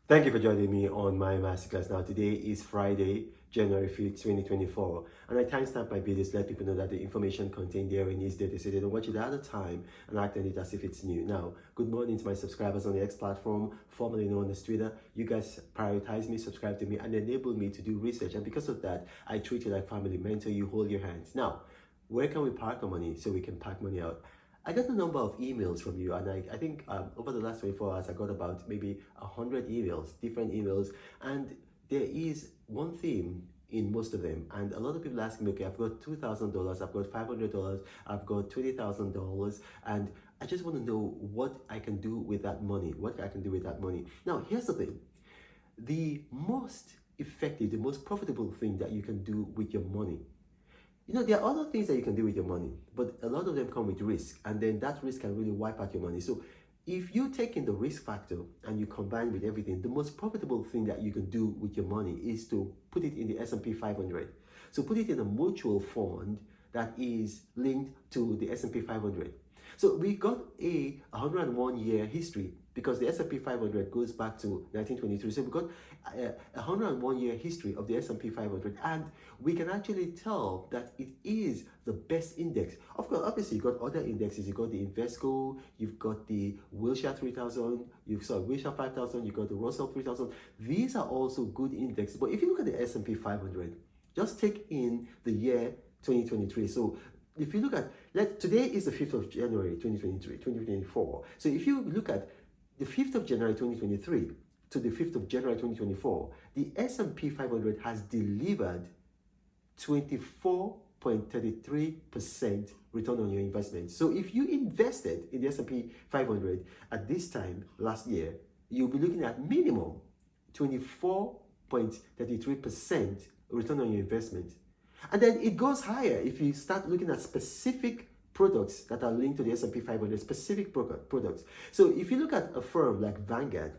Thank you for joining me on my masterclass. Now, today is Friday, January 5th, 2024, and I timestamp my videos to let people know that the information contained therein is dated so they don't watch it at a time and act on it as if it's new. Now, good morning to my subscribers on the X platform, formerly known as Twitter. You guys prioritize me, subscribe to me, and enable me to do research, and because of that, I treat you like family, mentor you, hold your hands. Now, where can we park our money so we can park money out? I got a number of emails from you, and I think over the last 24 hours, I got about maybe 100 emails, different emails, and there is one theme in most of them. And a lot of people ask me, okay, I've got $2,000, I've got $500, I've got $20,000, and I just want to know what I can do with that money, what I can do with that money. Now, here's the thing. The most effective, the most profitable thing that you can do with your money, there are other things that you can do with your money, but a lot of them come with risk, and then that risk can really wipe out your money. So if you take in the risk factor and you combine with everything, the most profitable thing that you can do with your money is to put it in the S&P 500. So put it in a mutual fund that is linked to the S&P 500. So we got a 101-year history because the S&P 500 goes back to 1923. So we got a 101-year history of the S&P 500, and we can actually tell that it is the best index. Of course, obviously, you got other indexes. You got the Invesco, you've got the Wilshire 3000, Wilshire 5000, you got the Russell 3000. These are also good indexes. But if you look at the S&P 500, just take in the year 2023. So if you look at, today is the 5th of January 2024. So if you look at the 5th of January 2023 to the 5th of January 2024, the S&P 500 has delivered 24.33% return on your investment. So if you invested in the S&P 500 at this time last year, you'll be looking at minimum 24.33% return on your investment. And then it goes higher if you start looking at specific products that are linked to the S&P 500, specific products. So if you look at a firm like Vanguard,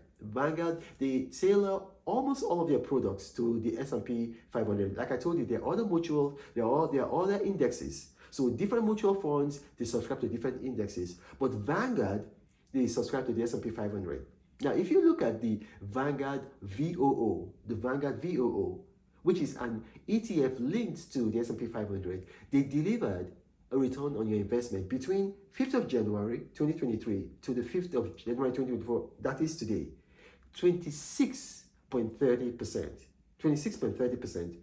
they tailor almost all of their products to the S&P 500. Like I told you, there are other mutual, there are other indexes. So different mutual funds, they subscribe to different indexes. But Vanguard, they subscribe to the S&P 500. Now, if you look at the Vanguard VOO, which is an ETF linked to the S&P 500, they delivered a return on your investment between 5th of January 2023 to the 5th of January 2024, that is today, 26.30%. 26.30%.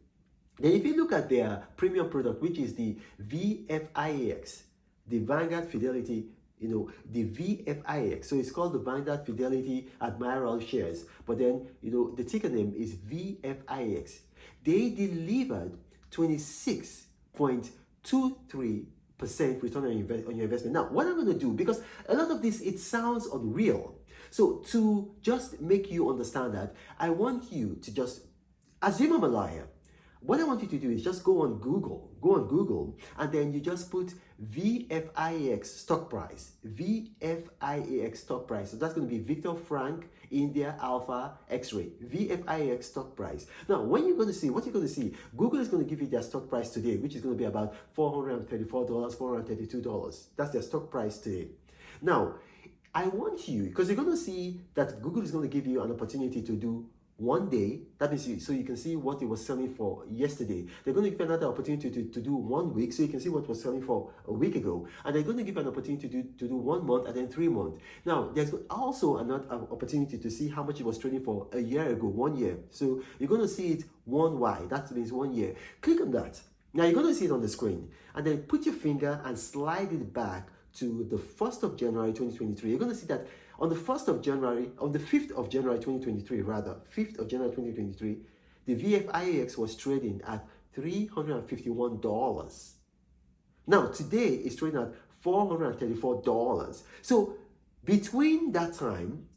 Then if you look at their premium product, which is the VFIAX, the Vanguard Fidelity, the VFIX. So it's called the Vanguard Fidelity Admiral Shares. But then, the ticker name is VFIX. They delivered 26.23% return on your investment. Now, what I'm going to do, because a lot of this, it sounds unreal. So to just make you understand that, I want you to just assume I'm a liar. What I want you to do is just go on Google, and then you just put VFIX stock price, VFIX stock price. So that's going to be Victor Frank India Alpha X-ray, VFIX stock price. Now, what you're going to see, Google is going to give you their stock price today, which is going to be about $434, $432. That's their stock price today. Now, I want you, because you're going to see that Google is going to give you an opportunity to do one day, that means so you can see what it was selling for yesterday. They're going to give you another opportunity to do 1 week, so you can see what it was selling for a week ago. And they're going to give you an opportunity to do 1 month and then 3 months. Now, there's also another opportunity to see how much it was trading for a year ago, 1 year. So you're going to see it 1Y, that means 1 year. Click on that. Now you're going to see it on the screen. And then put your finger and slide it back to the 1st of January 2023. You're going to see that on the 5th of January 2023, 2023, the VFIX was trading at $351. Now, today it's trading at $434. So between that time,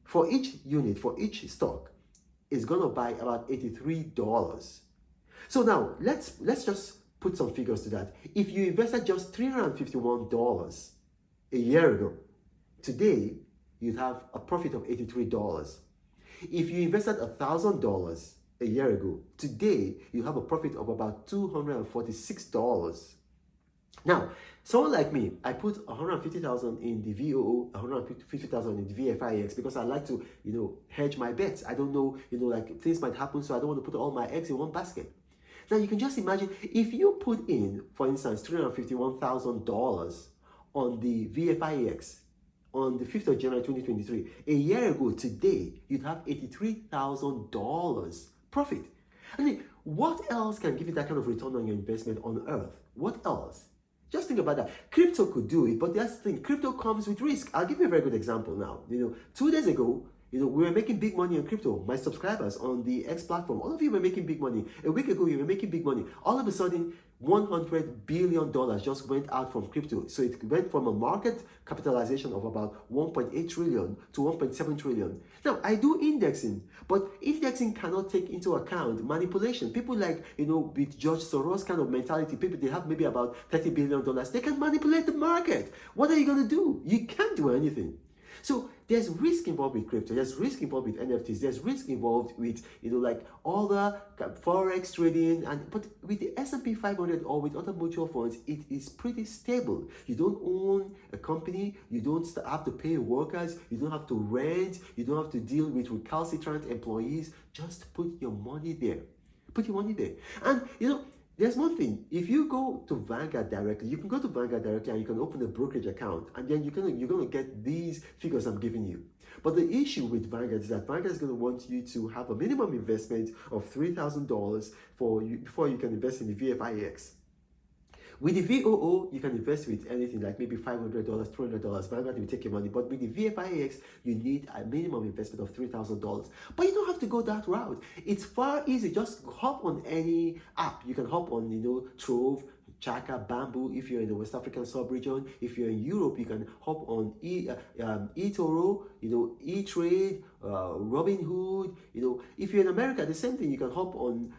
for each unit, for each stock, it's going to buy about $83. So now, let's just put some figures to that. If you invested just $351 a year ago, today you'd have a profit of $83. If you invested $1,000 a year ago, today you have a profit of about $246. Now, someone like me, I put 150,000 in the VOO, 150,000 in the VFIX because I like to, hedge my bets. I don't know, like things might happen, so I don't want to put all my eggs in one basket. Now, you can just imagine if you put in, for instance, $351,000 on the VFIX on the 5th of January 2023, a year ago today, you'd have $83,000 profit. I mean, what else can give you that kind of return on your investment on earth? What else? Just think about that. Crypto could do it, but that's the thing. Crypto comes with risk. I'll give you a very good example now. 2 days ago, we were making big money on crypto. My subscribers on the X platform, all of you were making big money. A week ago, you were making big money. All of a sudden, $100 billion just went out from crypto. So it went from a market capitalization of about 1.8 trillion to 1.7 trillion. Now, I do indexing, but indexing cannot take into account manipulation. People like, with George Soros kind of mentality, people, they have maybe about $30 billion. They can manipulate the market. What are you going to do? You can't do anything. So there's risk involved with crypto, there's risk involved with NFTs, there's risk involved with, like all the forex trading, but with the S&P 500 or with other mutual funds, it is pretty stable. You don't own a company, you don't have to pay workers, you don't have to rent, you don't have to deal with recalcitrant employees. Just put your money there. Put your money there. And there's one thing. If you go to Vanguard directly, you can go to Vanguard directly and you can open a brokerage account, and then you're gonna get these figures I'm giving you. But the issue with Vanguard is that Vanguard is going to want you to have a minimum investment of $3,000 before you can invest in the VFIX. With the VOO, you can invest with anything like maybe $500, $200. Vanguard will take your money. But with the VFIX, you need a minimum investment of $3,000. But you don't have to go that route. It's far easy. Just hop on any app. You can hop on, Trove, Chaka, Bamboo, if you're in the West African sub-region. If you're in Europe, you can hop on eToro, E-Trade, Robinhood. If you're in America, the same thing. You can hop on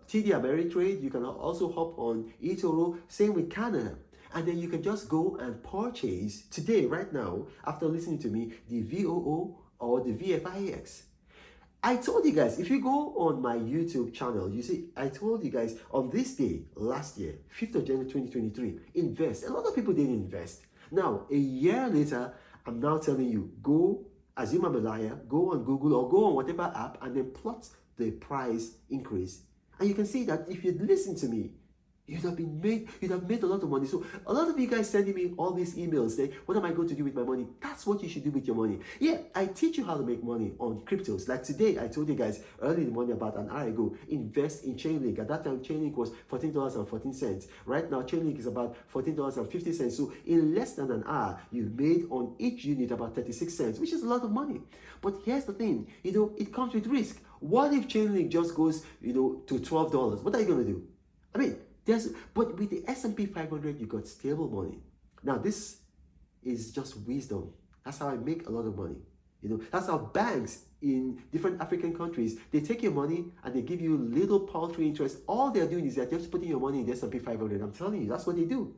TD Ameritrade. You can also hop on eToro. Same with Canada. And then you can just go and purchase today, right now, after listening to me, the VOO or the VFIX. I told you guys, if you go on my YouTube channel, you see, I told you guys on this day, last year, 5th of January 2023, invest. A lot of people didn't invest. Now, a year later, I'm now telling you, go, assume I'm a liar, go on Google or go on whatever app and then plot the price increase. And you can see that if you'd listened to me, you'd have made a lot of money. So a lot of you guys sending me all these emails saying, what am I going to do with my money? That's what you should do with your money. Yeah, I teach you how to make money on cryptos. Like today, I told you guys early in the morning about an hour ago, invest in Chainlink. At that time, Chainlink was $14.14. Right now, Chainlink is about $14.50. So in less than an hour, you've made on each unit about 36 cents, which is a lot of money. But here's the thing, it comes with risk. What if Chainlink just goes, to $12? What are you going to do? I mean, but with the S&P 500, you got stable money. Now, this is just wisdom. That's how I make a lot of money. That's how banks in different African countries, they take your money and they give you little paltry interest. All they're doing is they're just putting your money in the S&P 500. I'm telling you, that's what they do.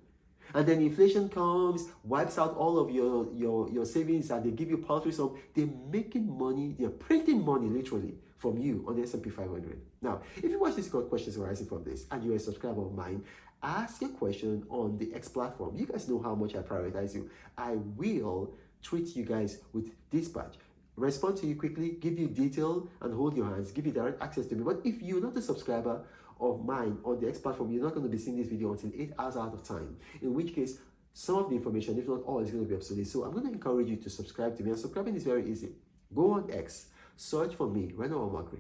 And then inflation comes, wipes out all of your savings, and they give you paltry sum. They're making money, they're printing money literally from you on the S&P 500. Now, if you watch this, got questions arising from this, and you're a subscriber of mine, ask a question on the X platform. You guys know how much I prioritize you. I will treat you guys with dispatch. Respond to you quickly, give you detail, and hold your hands, give you direct access to me. But if you're not a subscriber of mine on the X platform, you're not going to be seeing this video until 8 hours out of time, in which case some of the information, if not all, is going to be obsolete. So I'm going to encourage you to subscribe to me, and subscribing is very easy. Go on X, search for me, Reno Omakri.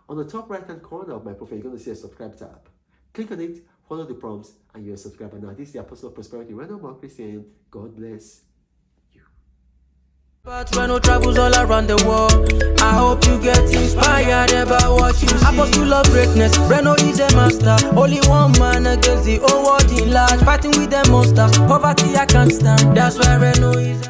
On the top right hand corner of my profile, you're going to see a subscribe tab. Click on it, follow the prompts, and you're a subscriber. Now, this is the Apostle of Prosperity, Reno Omakri, saying, God bless. But Reno travels all around the world. I hope you get inspired about what you see. Apostle of greatness, Reno is a master. Only one man against the whole world in large. Fighting with the monsters, poverty I can't stand. That's why Reno is